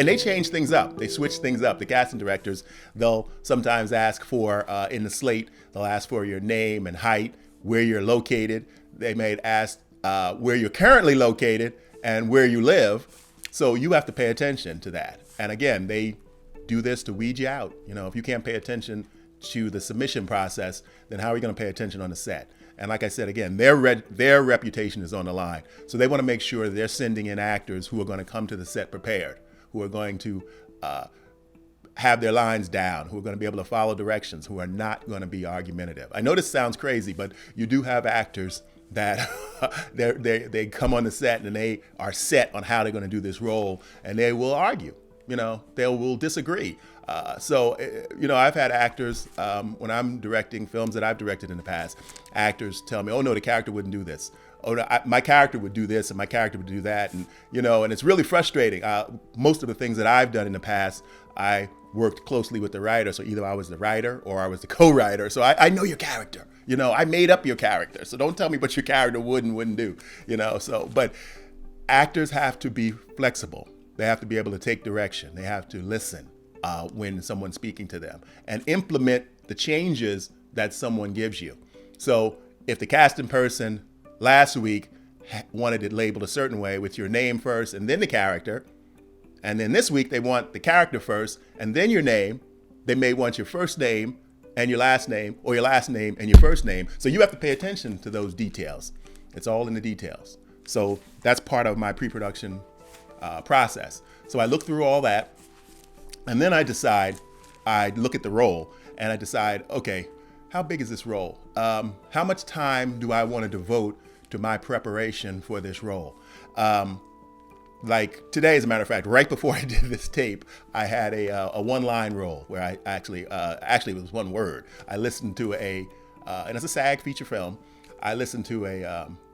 and they change things up. They switch things up. The casting directors, they'll sometimes ask for, in the slate, they'll ask for your name and height, where you're located. They may ask where you're currently located and where you live. So you have to pay attention to that. And again, they do this to weed you out. You know, if you can't pay attention to the submission process, then how are you going to pay attention on the set? And like I said, again, their reputation is on the line. So they want to make sure that they're sending in actors who are going to come to the set prepared, who are going to have their lines down, who are going to be able to follow directions, who are not going to be argumentative. I know this sounds crazy, but you do have actors that they come on the set and they are set on how they're going to do this role, and they will argue. You know, they will disagree. You know, I've had actors, when I'm directing films that I've directed in the past, actors tell me, oh no, the character wouldn't do this. Oh, no, my character would do this and my character would do that. And, you know, and it's really frustrating. Most of the things that I've done in the past, I worked closely with the writer. So either I was the writer or I was the co-writer. So I know your character, you know, I made up your character. So don't tell me what your character would and wouldn't do, you know. So, but actors have to be flexible. They have to be able to take direction. They have to listen when someone's speaking to them and implement the changes that someone gives you. So if the casting person last week wanted it labeled a certain way with your name first and then the character, and then this week they want the character first and then your name, they may want your first name and your last name, or your last name and your first name. So you have to pay attention to those details. It's all in the details. So that's part of my pre-production process. So I look through all that, and then I look at the role and I decide, okay, how big is this role? How much time do I want to devote to my preparation for this role? Like today, as a matter of fact, right before I did this tape, I had a one-line role where I actually it was one word. I listened to and it's a SAG feature film. I listened to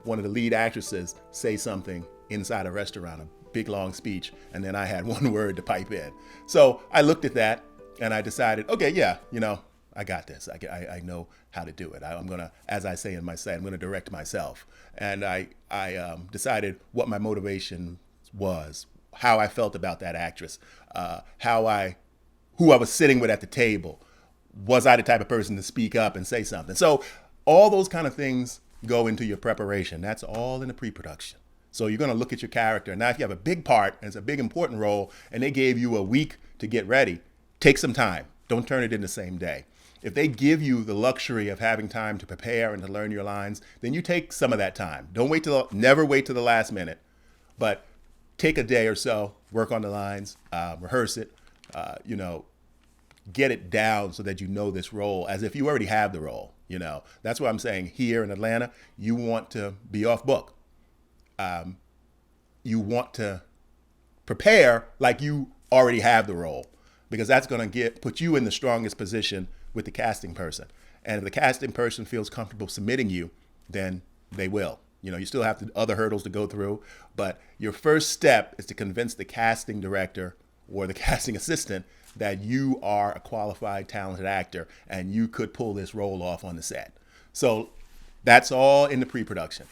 one of the lead actresses say something inside a restaurant, a big long speech, and then I had one word to pipe in. So I looked at that and I decided, okay, yeah, you know, I got this. I know how to do it. I'm gonna, as I say in my set, I'm gonna direct myself. And I decided what my motivation was, how I felt about that actress, who I was sitting with at the table. Was I the type of person to speak up and say something? So all those kind of things go into your preparation. That's all in the pre-production. So you're going to look at your character. Now, if you have a big part and it's a big important role and they gave you a week to get ready, take some time. Don't turn it in the same day. If they give you the luxury of having time to prepare and to learn your lines, then you take some of that time. Never wait till the last minute, but take a day or so, work on the lines, rehearse it, you know, get it down so that you know this role as if you already have the role. You know, that's what I'm saying. Here in Atlanta, you want to be off book. You want to prepare like you already have the role, because that's going to put you in the strongest position with the casting person. And if the casting person feels comfortable submitting you, then they will. You know, you still have other hurdles to go through, but your first step is to convince the casting director or the casting assistant that you are a qualified, talented actor and you could pull this role off on the set. So that's all in the pre-production.